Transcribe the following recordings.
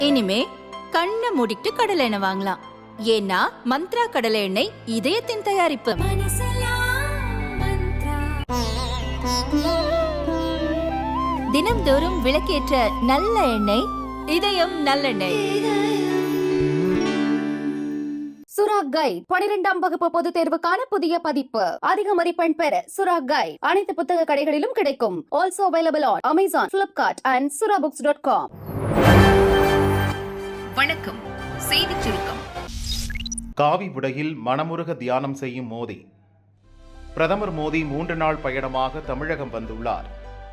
இனிமே கண்ணை மூடிட்டு கடலை எண்ணெய் வாங்கலாம். ஏன்னா மந்த்ரா கடலை எண்ணெய் இதயத்தின் தயாரிப்பு. தினம்தோறும் விளக்கேற்ற நல்ல எண்ணெய் இதயம் நல்லெண்ணெய். சுரா கைட் 12ஆம் வகுப்பு பொதுத் தேர்வுக்கான புதிய பதிப்பு. அதிக மதிப்பெண் பெற சுரா கைட் அனைத்து புத்தக கடைகளிலும் கிடைக்கும். Also available on Amazon, Flipkart and surabooks.com. வணக்கம். செய்திச் சுருக்கம். காவி உடையில் மனமுருக தியானம் செய்யும் மோடி. பிரதமர் மோடி 3 நாள் பயணமாக தமிழகம் வந்துள்ளார்.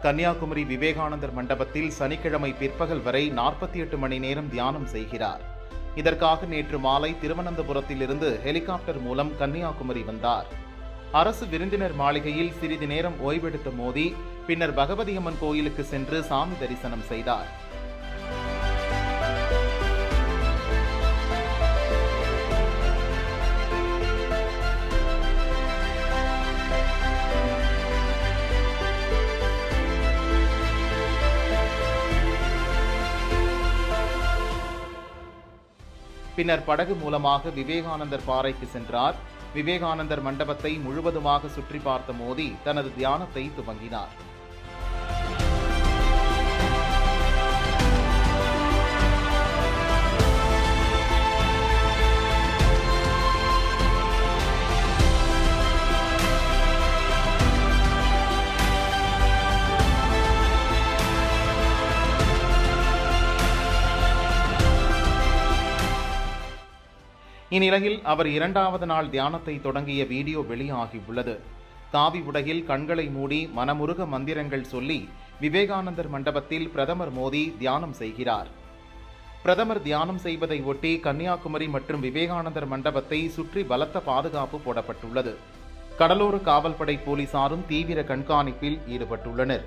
கன்னியாகுமரி விவேகானந்தர் மண்டபத்தில் சனிக்கிழமை பிற்பகல் வரை 48 மணி நேரம் தியானம் செய்கிறார். இதற்காக நேற்று மாலை திருவனந்தபுரத்திலிருந்து ஹெலிகாப்டர் மூலம் கன்னியாகுமரி வந்தார். அரசு விருந்தினர் மாளிகையில் சிறிது நேரம் ஓய்வெடுத்த மோடி பின்னர் பகவதியம்மன் கோயிலுக்கு சென்று சாமி தரிசனம் செய்தார். பின்னர் படகு மூலமாக விவேகானந்தர் பாறைக்கு சென்றார். விவேகானந்தர் மண்டபத்தை முழுவதுமாக சுற்றி பார்த்த மோடி தனது தியானத்தை துவங்கினார். இந்நிலையில் அவர் 2வது நாள் தியானத்தை தொடங்கிய வீடியோ வெளியாகியுள்ளது. காவி உடையில் கண்களை மூடி மனமுருக மந்திரங்கள் சொல்லி விவேகானந்தர் மண்டபத்தில் பிரதமர் மோடி தியானம் செய்கிறார். பிரதமர் தியானம் செய்வதை ஒட்டி கன்னியாகுமரி மற்றும் விவேகானந்தர் மண்டபத்தை சுற்றி பலத்த பாதுகாப்பு போடப்பட்டுள்ளது. கடலோர காவல்படை போலீசாரும் தீவிர கண்காணிப்பில் ஈடுபட்டுள்ளனர்.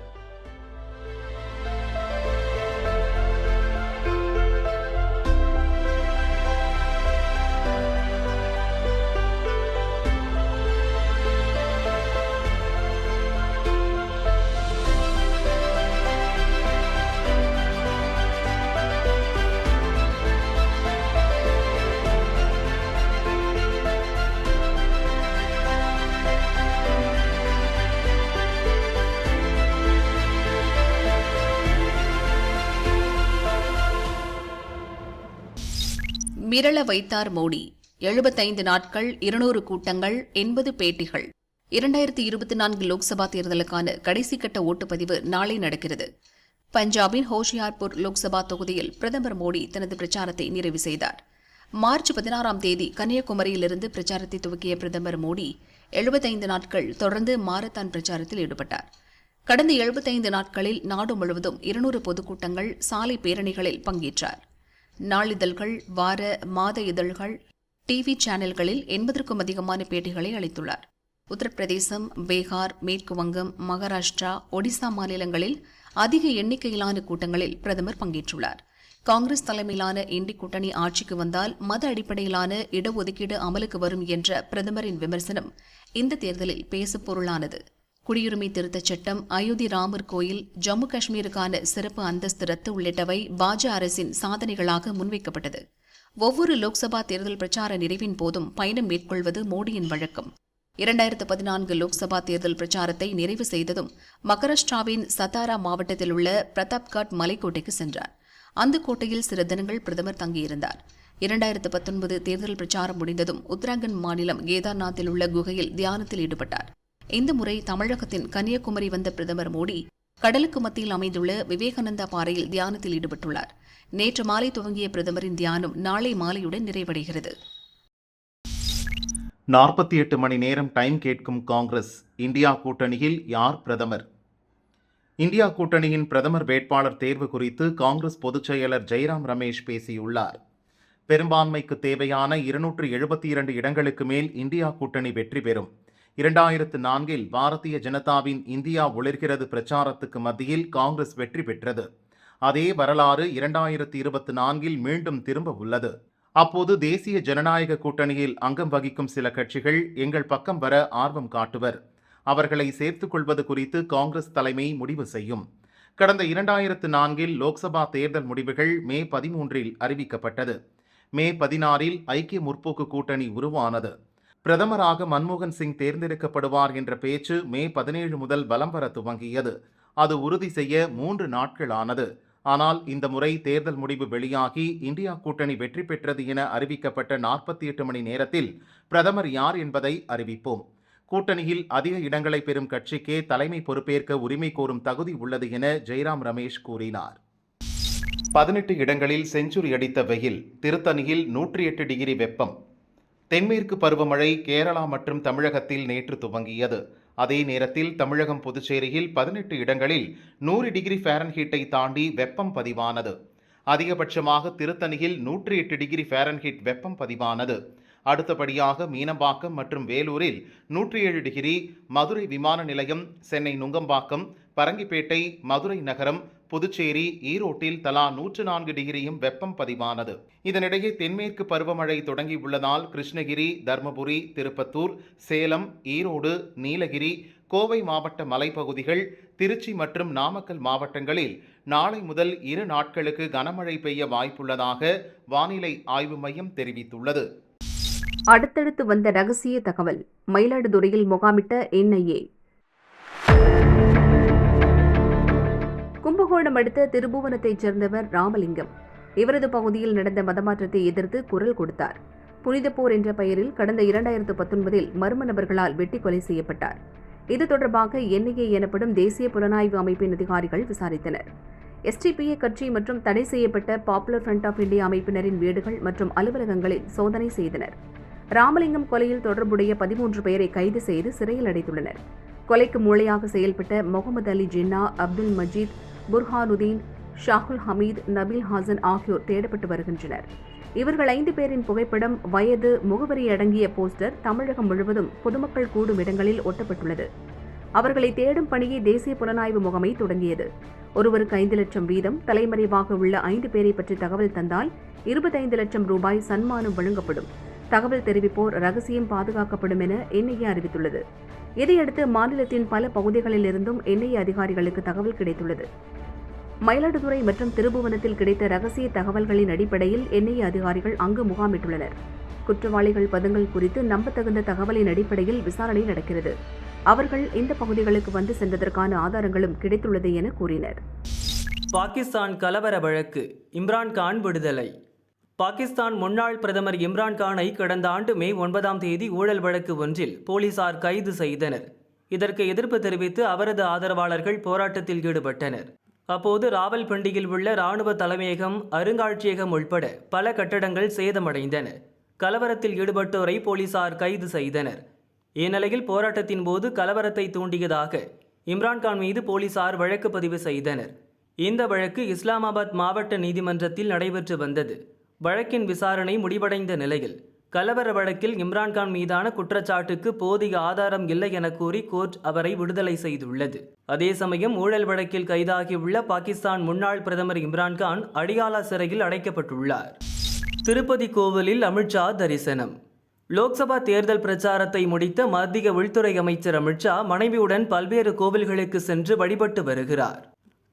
மிரள வைத்தார் மோடி. 75 நாட்கள், 200 கூட்டங்கள், 80 பேட்டிகள். 2024 லோக்சபா தேர்தலுக்கான கடைசி கட்ட ஓட்டுப்பதிவு நாளை நடக்கிறது. பஞ்சாபின் ஹோஷியார்பூர் லோக்சபா தொகுதியில் பிரதமர் மோடி தனது பிரச்சாரத்தை நிறைவு செய்தார். மார்ச் 16ஆம் தேதி கன்னியாகுமரியிலிருந்து பிரச்சாரத்தை துவக்கிய பிரதமர் மோடி 75 நாட்கள் தொடர்ந்து மாரத்தான் பிரச்சாரத்தில் ஈடுபட்டார். கடந்த 75 நாட்களில் நாடு முழுவதும் 200 பொதுக்கூட்டங்கள், சாலை பேரணிகளில் பங்கேற்றார். நாளிதழ்கள், வார, மாத இதழ்கள், டிவி சேனல்களில் 80க்கும் அதிகமான பேட்டிகளை அளித்துள்ளார். உத்தரப்பிரதேசம், பீகார், மேற்கு வங்கம், மகாராஷ்டிரா, ஒடிசா மாநிலங்களில் அதிக எண்ணிக்கையிலான கூட்டங்களில் பிரதமர் பங்கேற்றுள்ளார். காங்கிரஸ் தலைமையிலான இண்டி கூட்டணி ஆட்சிக்கு வந்தால் மத அடிப்படையிலான இடஒதுக்கீடு அமலுக்கு வரும் என்ற பிரதமரின் விமர்சனம் இந்த தேர்தலில் பேசுபொருளானது. குடியுரிமை திருத்தச் சட்டம், அயோத்தி ராமர் கோயில், ஜம்மு காஷ்மீருக்கான சிறப்பு அந்தஸ்து ரத்து உள்ளிட்டவை பாஜக அரசின் சாதனைகளாக முன்வைக்கப்பட்டது. ஒவ்வொரு லோக்சபா தேர்தல் பிரச்சார நிறைவின் போதும் பயணம் மேற்கொள்வது மோடியின் வழக்கம். 2014 லோக்சபா தேர்தல் பிரச்சாரத்தை நிறைவு செய்ததும் மகாராஷ்டிராவின் சத்தாரா மாவட்டத்தில் உள்ள பிரதாப்காட் மலைக்கோட்டைக்கு சென்றார். அந்த கோட்டையில் சில தினங்கள் பிரதமர் தங்கியிருந்தார். 2019 தேர்தல் பிரச்சாரம் முடிந்ததும் உத்தராகண்ட் மாநிலம் கேதார்நாத்தில் உள்ள குகையில் தியானத்தில் ஈடுபட்டார். இந்த முறை தமிழகத்தின் கன்னியாகுமரி வந்த பிரதமர் மோடி கடலுக்கு மத்தியில் அமைந்துள்ள விவேகானந்தா பாறையில் தியானத்தில் ஈடுபட்டுள்ளார். நேற்று மாலை துவங்கிய பிரதமரின் தியானம் நாளை மாலையுடன் நிறைவடைகிறது. 48 மணி நேரம் டைம் கேட்கும் காங்கிரஸ். இந்தியா கூட்டணியில் யார் பிரதமர்? இந்தியா கூட்டணியின் பிரதமர் வேட்பாளர் தேர்வு குறித்து காங்கிரஸ் பொதுச் செயலர் ஜெய்ராம் ரமேஷ் பேசியுள்ளார். பெரும்பான்மைக்கு தேவையான 272 இடங்களுக்கு மேல் இந்தியா கூட்டணி வெற்றி பெறும். 2004 பாரதிய ஜனதாவின் இந்தியா ஒளிர்கிறது பிரச்சாரத்துக்கு மத்தியில் காங்கிரஸ் வெற்றி பெற்றது. அதே வரலாறு 2024 மீண்டும் திரும்ப உள்ளது. அப்போது தேசிய ஜனநாயக கூட்டணியில் அங்கம் வகிக்கும் சில கட்சிகள் எங்கள் பக்கம் வர ஆர்வம் காட்டுவர். அவர்களை சேர்த்துக் கொள்வது குறித்து காங்கிரஸ் தலைமை முடிவு செய்யும். கடந்த 2004 லோக்சபா தேர்தல் முடிவுகள் மே 13 அறிவிக்கப்பட்டது. மே 16 ஐக்கிய முற்போக்கு கூட்டணி உருவானது. பிரதமராக மன்மோகன் சிங் தேர்ந்தெடுக்கப்படுவார் என்ற பேச்சு மே 17 முதல் வலம் வர துவங்கியது. அது உறுதி செய்ய 3 நாட்கள் ஆனது. ஆனால் இந்த முறை தேர்தல் முடிவு வெளியாகி இந்தியா கூட்டணி வெற்றி பெற்றது என அறிவிக்கப்பட்ட 48 மணி நேரத்தில் பிரதமர் யார் என்பதை அறிவிப்போம். கூட்டணியில் அதிக இடங்களை பெறும் கட்சிக்கே தலைமை பொறுப்பேற்க உரிமை கோரும் தகுதி உள்ளது என ஜெய்ராம் ரமேஷ் கூறினார். 18 இடங்களில் செஞ்சுரி அடித்த வெயில், திருத்தணியில் 108 டிகிரி வெப்பம். தென்மேற்கு பருவமழை கேரளா மற்றும் தமிழகத்தில் நேற்று துவங்கியது. அதே நேரத்தில் தமிழகம் புதுச்சேரியில் 18 இடங்களில் 100 டிகிரி ஃபாரன்ஹீட்டை தாண்டி வெப்பம் பதிவானது. அதிகபட்சமாக திருத்தணியில் 108 டிகிரி ஃபாரன்ஹீட் வெப்பம் பதிவானது. அடுத்தபடியாக மீனம்பாக்கம் மற்றும் வேலூரில் 107 டிகிரி, மதுரை விமான நிலையம், சென்னை நுங்கம்பாக்கம், பரங்கிப்பேட்டை, மதுரை நகரம், புதுச்சேரி, ஈரோட்டில் தலா 104 டிகிரியும் வெப்பம் பதிவானது. இதனிடையே தென்மேற்கு பருவமழை தொடங்கியுள்ளதால் கிருஷ்ணகிரி, தர்மபுரி, திருப்பத்தூர், சேலம், ஈரோடு, நீலகிரி, கோவை மாவட்ட மலைப்பகுதிகள், திருச்சி மற்றும் நாமக்கல் மாவட்டங்களில் நாளை முதல் 2 நாட்களுக்கு கனமழை பெய்ய வாய்ப்புள்ளதாக வானிலை ஆய்வு மையம் தெரிவித்துள்ளது. அடுத்தடுத்து வந்த ரகசிய தகவல். மயிலாடுதுறையில் முகாமிட்ட NIA. கும்பகோணம் அடுத்த திருபுவனத்தைச் சேர்ந்தவர் ராமலிங்கம். இவரது பகுதியில் நடந்த மதமாற்றத்தை எதிர்த்து குரல் கொடுத்தார். புனிதப்போர் என்ற பெயரில் கடந்த 2019 மர்ம நபர்களால் வெட்டி கொலை செய்யப்பட்டார். இது தொடர்பாக NIA எனப்படும் தேசிய புலனாய்வு அமைப்பின் அதிகாரிகள் விசாரித்தனர். STPA கட்சி மற்றும் தடை செய்யப்பட்ட பாப்புலர் ஃப்ரண்ட் ஆஃப் இந்தியா அமைப்பினரின் வீடுகள் மற்றும் அலுவலகங்களில் சோதனை செய்தனர். ராமலிங்கம் கொலையில் தொடர்புடைய 13 பேரை கைது செய்து சிறையில் அடைத்துள்ளனர். கொலைக்கு மூளையாக செயல்பட்ட முகமது அலி ஜின்னா, அப்துல் மஜீத், புர்ஹானுதீன், ஷாகுல் ஹமீத், நபீல் ஹாசன் ஆகியோர் தேடப்பட்டு வருகின்றனர். இவர்கள் 5 பேரின் புகைப்படம், வயது, முகவரி அடங்கிய போஸ்டர் தமிழகம் முழுவதும் பொதுமக்கள் கூடும் இடங்களில் ஒட்டப்பட்டுள்ளது. அவர்களை தேடும் பணியை தேசிய புலனாய்வு முகமை தொடங்கியது. ஒருவருக்கு 5 லட்சம் வீதம், தலைமறைவாக உள்ள 5 பேரை பற்றி தகவல் தந்தால் 25 லட்சம் ரூபாய் சன்மானம் வழங்கப்படும். தகவல் தெரிவிப்போர் ரகசியம் பாதுகாக்கப்படும் என NIA அறிவித்துள்ளது. இதையடுத்து மாநிலத்தின் பல பகுதிகளில் இருந்தும் NIA அதிகாரிகளுக்கு தகவல் கிடைத்துள்ளது. மயிலாடுதுறை மற்றும் திருபுவனத்தில் கிடைத்த ரகசிய தகவல்களின் அடிப்படையில் NIA அதிகாரிகள் அங்கு முகாமிட்டுள்ளனர். குற்றவாளிகள் பதுங்கல் குறித்து நம்பத்தகுந்த தகவலின் அடிப்படையில் விசாரணை நடக்கிறது. அவர்கள் இந்த பகுதிகளுக்கு வந்து சென்றதற்கான ஆதாரங்களும் கிடைத்துள்ளது என கூறினர். பாகிஸ்தான் கலவர வழக்கு, இம்ரான்கான் விடுதலை. பாகிஸ்தான் முன்னாள் பிரதமர் இம்ரான்கானை கடந்த ஆண்டு மே 9ஆம் தேதி ஊழல் வழக்கு ஒன்றில் போலீசார் கைது செய்தனர். இதற்கு எதிர்ப்பு தெரிவித்து அவரது ஆதரவாளர்கள் போராட்டத்தில் ஈடுபட்டனர். அப்போது ராவல்பிண்டியில் உள்ள இராணுவ தலைமையகம், அருங்காட்சியகம் உள்பட பல கட்டடங்கள் சேதமடைந்தன. கலவரத்தில் ஈடுபட்டோரை போலீசார் கைது செய்தனர். இந்நிலையில் போராட்டத்தின் போது கலவரத்தை தூண்டியதாக இம்ரான்கான் மீது போலீசார் வழக்கு பதிவு செய்தனர். இந்த வழக்கு இஸ்லாமாபாத் மாவட்ட நீதிமன்றத்தில் நடைபெற்று வந்தது. வழக்கின் விசாரணை முடிவடைந்த நிலையில் கலவர வழக்கில் இம்ரான்கான் மீதான குற்றச்சாட்டுக்கு போதிய ஆதாரம் இல்லை என கூறி கோர்ட் அவரை விடுதலை செய்துள்ளது. அதே சமயம் ஊழல் வழக்கில் கைதாகியுள்ள பாகிஸ்தான் முன்னாள் பிரதமர் இம்ரான்கான் அடியாலா சிறையில் அடைக்கப்பட்டுள்ளார். திருப்பதி கோவிலில் அமித்ஷா தரிசனம். லோக்சபா தேர்தல் பிரச்சாரத்தை முடித்த மத்திய உள்துறை அமைச்சர் அமித்ஷா மனைவியுடன் பல்வேறு கோவில்களுக்கு சென்று வழிபட்டு வருகிறார்.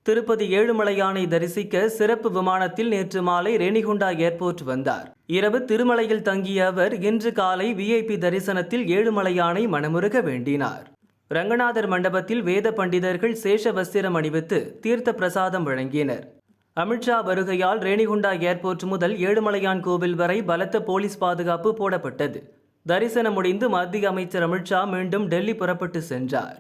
திருப்பதி ஏழுமலையானை தரிசிக்க சிறப்பு விமானத்தில் நேற்று மாலை ரேணிகுண்டா ஏர்போர்ட் வந்தார். இரவு திருமலையில் தங்கிய அவர் இன்று காலை VIP தரிசனத்தில் ஏழுமலையானை மனமுருக வேண்டினார். ரங்கநாதர் மண்டபத்தில் வேத பண்டிதர்கள் சேஷ வஸ்திரம் அணிவித்து தீர்த்த பிரசாதம் வழங்கினர். அமித்ஷா வருகையால் ரேணிகுண்டா ஏர்போர்ட் முதல் ஏழுமலையான் கோவில் வரை பலத்த போலீஸ் பாதுகாப்பு போடப்பட்டது. தரிசனம் முடிந்து மத்திய அமைச்சர் அமித்ஷா மீண்டும் டெல்லி புறப்பட்டு சென்றார்.